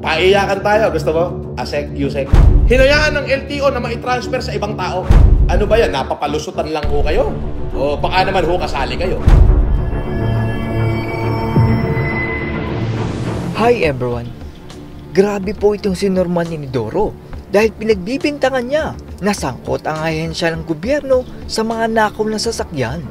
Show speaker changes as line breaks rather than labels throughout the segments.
Paiyakan tayo, gusto mo? Asek, Yusek. Hinayaan ng LTO na mai-transfer sa ibang tao. Ano ba yan? Napapalusutan lang ho kayo? O baka naman ho kasali kayo?
Hi everyone! Grabe po itong si Norman Inidoro dahil pinagbibintangan niya na sangkot ang ahensya ng gobyerno sa mga nakaw na sasakyan.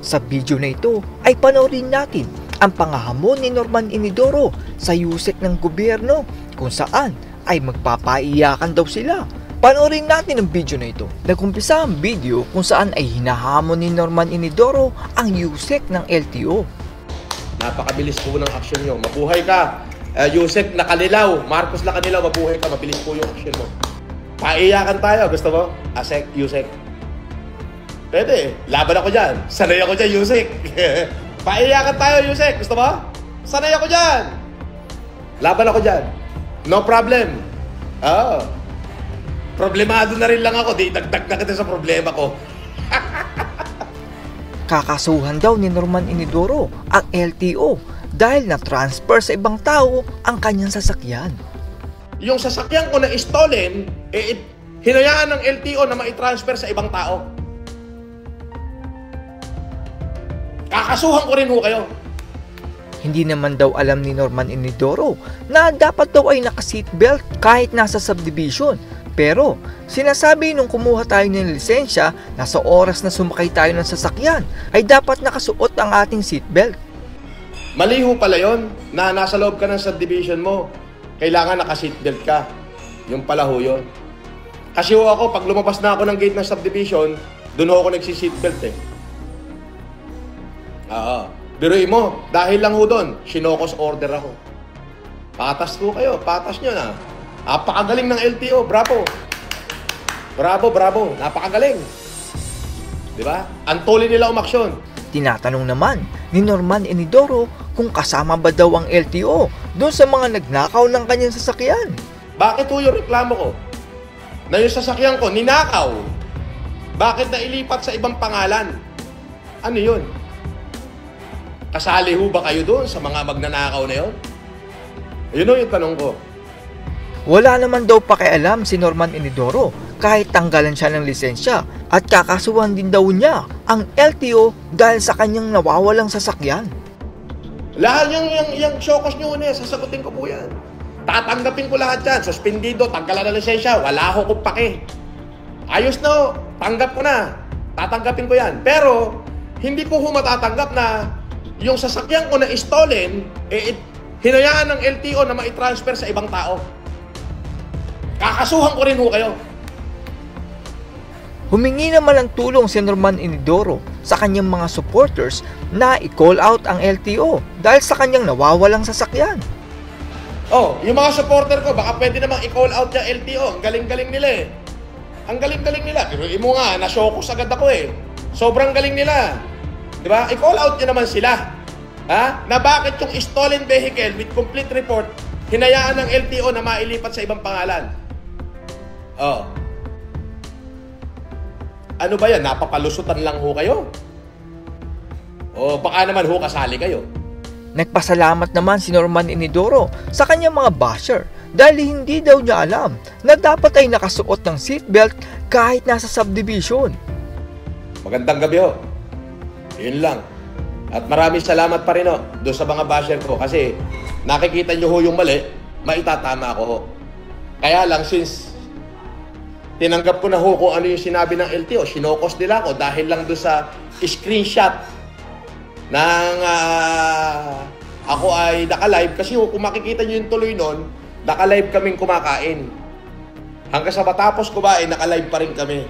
Sa video na ito ay panoorin natin ang pangahamon ni Norman Inidoro sa yusek ng gobyerno kung saan ay magpapaiyakan daw sila. Panoorin natin ang video na ito. Nag-umpisa ang video kung saan ay hinahamon ni Norman Inidoro ang yusek ng LTO.
Napakabilis po ng action nyo. Mabuhay ka. Yusek Nakalilaw. Marcos Nakalilaw, mabuhay ka. Mabilis po yung action mo. Paiyakan tayo. Gusto mo? Asek, Yusek. Pwede. Laban ako dyan. Sanay ako dyan, Yusek. Paiyakan tayo, Yusek. Gusto mo? Sanay ako dyan. Laban ako dyan. No problem. Problemado na rin lang ako. Di dagdag na kita sa problema ko.
Kakasuhan daw ni Norman Inidoro ang LTO dahil na-transfer sa ibang tao ang kanyang sasakyan.
Yung sasakyan ko na stolen, hinayaan ng LTO na mai-transfer sa ibang tao. Kakasuhan ko rin ho kayo.
Hindi naman daw alam ni Norman Inidoro na dapat daw ay naka-seatbelt kahit nasa subdivision. Pero sinasabi nung kumuha tayo ng lisensya na sa oras na sumakay tayo ng sasakyan ay dapat nakasuot ang ating seatbelt.
Mali ho pala yun na nasa loob ka ng subdivision mo. Kailangan naka-seatbelt ka. Yung pala ho yun. Kasi ho ako, pag lumabas na ako ng gate ng subdivision, doon ho ako nagsi-seatbelt eh. Biruin mo, dahil lang ho doon, sinokos order ako. Patas po kayo, patas nyo na. Napakagaling ng LTO, bravo. Bravo, napakagaling. Diba? Antuli nila umaksyon.
Tinatanong naman ni Norman Inidoro kung kasama ba daw ang LTO doon sa mga nagnakaw ng kanyang sasakyan.
Bakit ho yung reklamo ko? Na yung sasakyan ko, ninakaw. Bakit nailipat sa ibang pangalan? Ano yun? Kasali ho ba kayo doon sa mga magnanakaw na yun? Yun o yung tanong ko.
Wala naman daw pakialam si Norman Inidoro kahit tanggalan siya ng lisensya at kakasuhan din daw niya ang LTO dahil sa kanyang nawawalang sasakyan.
Lahat yung showcase nyo na sasagutin ko po yan. Tatanggapin ko lahat yan. Suspendido, tanggalan ng lisensya, wala ako kung pake. Ayos na, tanggap ko na. Tatanggapin ko yan. Pero, hindi ko matatanggap na yung sasakyan ko na stolen, hinayaan ng LTO na mai-transfer sa ibang tao. Kakasuhan ko rin ho kayo.
Humingi naman ng tulong si Norman Inidoro sa kanyang mga supporters na i-call out ang LTO dahil sa kanyang nawawalang sasakyan.
Yung mga supporter ko, baka pwede namang i-call out yung LTO. Ang galing-galing nila eh. Ang galing-galing nila. Pero mo nga, nasyokos agad ako eh. Sobrang galing nila. Diba? I-call out nyo naman sila. Na bakit yung stolen vehicle with complete report, hinayaan ng LTO na mailipat sa ibang pangalan. Ano ba yan? Napapalusutan lang ho kayo? O baka naman ho kasali kayo?
Nagpasalamat naman si Norman Inidoro sa kanyang mga basher dahil hindi daw niya alam na dapat ay nakasuot ng seatbelt kahit nasa subdivision.
Magandang gabi ho. Yun lang. At maraming salamat pa rin ho doon sa mga basher ko kasi nakikita nyo ho yung mali, maitatama ko ho. Kaya lang since tinanggap ko na ho kung ano yung sinabi ng LTO, sinokos nila ako dahil lang doon sa screenshot ng ako ay naka-live kasi ho, kung makikita nyo yung tuloy nun, naka-live kaming kumakain. Hanggang sa matapos ko ba ay naka-live pa rin kami.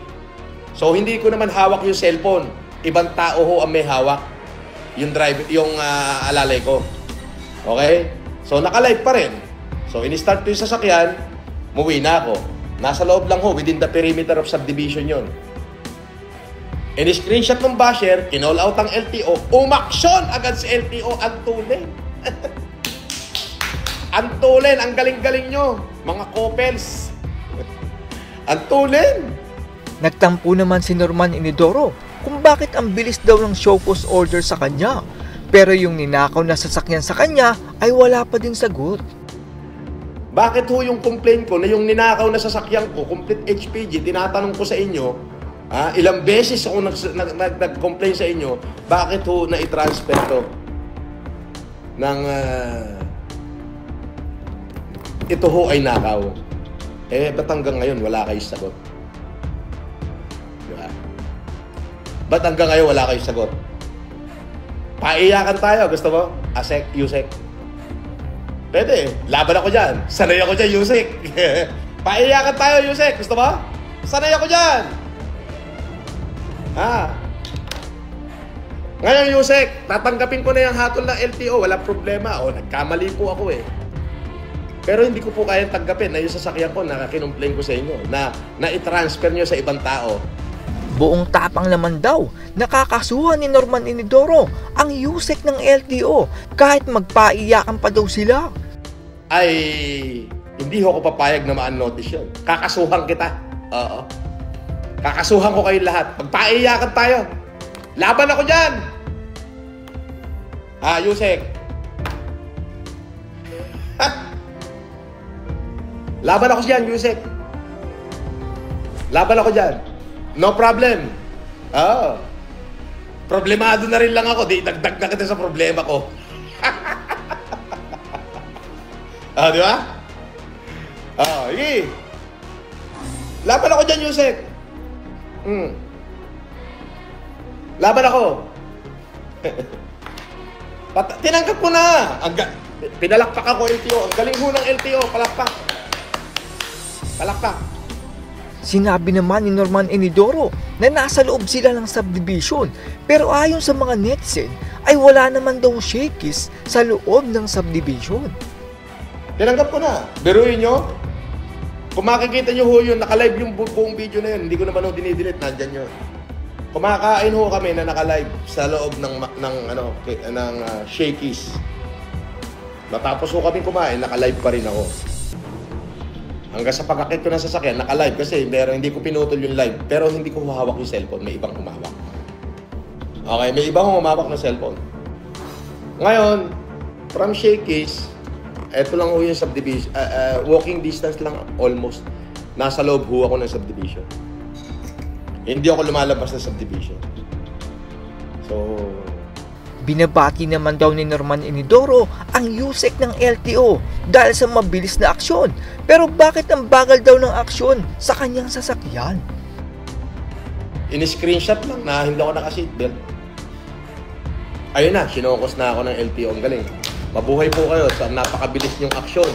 So hindi ko naman hawak yung cellphone. Ibang tao ho ang may hawak. Yung alalay ko. Okay? So naka-live pa rin. So in-start ko yung sasakyan, muwi na ako. Nasa loob lang ho, within the perimeter of subdivision yon. In-screenshot ng basher, kinall out ang LTO, umaksyon agad si LTO, antulin. Antulin, ang galing-galing nyo, mga couples. Antulin.
Nagtampo naman si Norman Inidoro kung bakit ang bilis daw ng show cause order sa kanya. Pero yung ninakaw na sasakyan sa kanya ay wala pa ding sagot.
Bakit ho yung complaint ko na yung ninakaw na sasakyan ko, complete HPG, tinatanong ko sa inyo, ilang beses ako nag-complain sa inyo, bakit ho na-transfer to ng ito ho ay nakaw? Ba't hanggang ngayon wala kayong sagot? Diba? Ba't hanggang ngayon wala kayong sagot? Paiyakan tayo, gusto mo? Asek, Yusek. Pwede, laban ako dyan. Sanay ako dyan, Yusek. Paiyakan tayo, Yusek. Gusto mo? Sanay ako dyan. Ngayon, Yusek, tatanggapin ko na yung hatol ng LTO. Wala problema. Nagkamali po ako eh. Pero hindi ko po kayang tanggapin na yung sasakyan ko na kinumplain ko sa inyo na i-transfer nyo sa ibang tao.
Buong tapang naman daw, nakakasuhan ni Norman Inidoro ang Yusek ng LTO kahit magpaiyakan pa daw sila.
Ay, hindi ako papayag na ma-unnotice yun. Kakasuhan kita. Oo. Kakasuhan ko kayo lahat. Magpaiyakan tayo. Laban ako dyan. Yusek. Laban ako dyan, Yusek. Laban ako dyan. No problem. Problemado na rin lang ako. Di dagdag na kita sa problema ko. Di ba? Sige. Laban ako dyan, Yusek. Laban ako. Tinanggap ko na. Pinalakpak ako LTO. Ang galing ho ng LTO. Palakpak. Palakpak.
Sinabi naman ni Norman Inidoro na nasa loob sila ng subdivision, pero ayon sa mga netizen ay wala naman daw shakies sa loob ng subdivision.
Tinanggap ko na. Biruin nyo. Kung makikita nyo ho yun, naka-live yung buong video na yun. Hindi ko naman ho dinidelete. Nandyan yun. Kumakain ho kami na naka-live sa loob ng shakies. Matapos ho kami kumain, naka-live pa rin ako. Hanggang sa pagkakit ko ng sasakyan, naka-live kasi hindi ko pinutol yung live. Pero hindi ko hawak yung cellphone, may ibang humawak. Okay, may ibang humawak ng cellphone. Ngayon, from Shakey's, eto lang ho yung subdivision. Walking distance lang almost. Nasa loob ho ako ng subdivision. Hindi ako lumalabas ng subdivision. So,
binabati naman daw ni Norman Inidoro ang Yusek ng LTO dahil sa mabilis na aksyon. Pero bakit ang bagal daw ng aksyon sa kanyang sasakyan?
In-screenshot lang na hindi ako naka-seatbelt. Ayun na, sinokos na ako ng LTO. Ang galing. Mabuhay po kayo sa napakabilis niyong aksyon.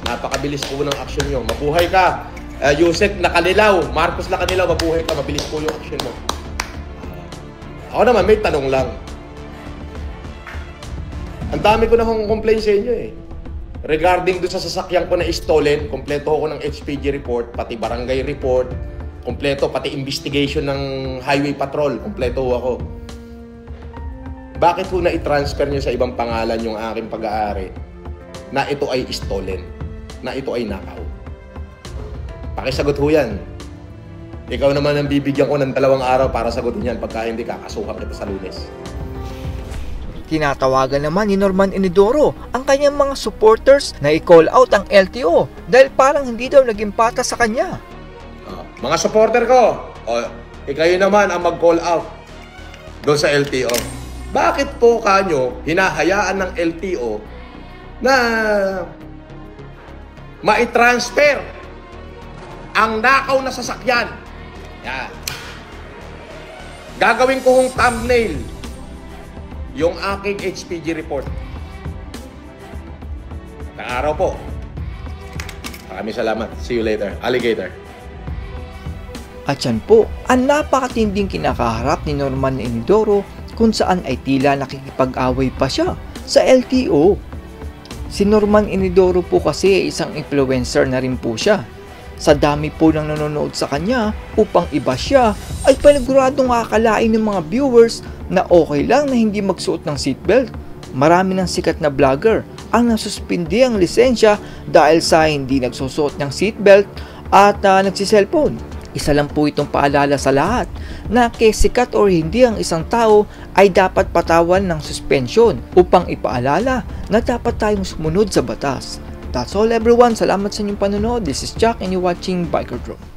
Napakabilis po ng aksyon niyo. Mabuhay ka. Yusek Nakanilaw, Marcos Nakanilaw, mabuhay ka. Mabilis po yung aksyon mo. Ako naman, may tanong lang. Ang dami ko na kong complain sa inyo eh. Regarding doon sa sasakyan ko na stolen, kompleto ako ng HPG report, pati barangay report, kompleto, pati investigation ng highway patrol, kompleto ako. Bakit ho na i-transfer nyo sa ibang pangalan yung aking pag-aari na ito ay stolen, na ito ay nakaw? Pakisagot ho yan. Ikaw naman ang bibigyan ko ng 2 araw para sagutin yan pagka hindi kakasuhan kita sa Lunes.
Tinatawagan naman ni Norman Inidoro ang kanyang mga supporters na i-call out ang LTO dahil parang hindi daw naging patas sa kanya.
Mga supporter ko, ikayo naman ang mag-call out doon sa LTO. Bakit po kanyo hinahayaan ng LTO na ma-transfer ang nakaw na sasakyan? Yan. Gagawin ko hong thumbnail yung aking HPG report. Ng araw po. Maraming salamat. See you later. Alligator.
At yan po, ang napakatinding kinakaharap ni Norman Inidoro kung saan ay tila nakikipag-away pa siya sa LTO. Si Norman Inidoro po kasi ay isang influencer na rin po siya. Sa dami po ng nanonood sa kanya upang iba siya, ay paniguradong akalain ng mga viewers na okay lang na hindi magsuot ng seatbelt. Marami ng sikat na vlogger ang nasuspindi ang lisensya dahil sa hindi nagsusuot ng seatbelt at nagsiselfone. Isa lang po itong paalala sa lahat na sikat or hindi ang isang tao ay dapat patawan ng suspension upang ipaalala na dapat tayong sumunod sa batas. That's all everyone. Salamat sa inyong panonood. This is Jack and you're watching Biker Drone.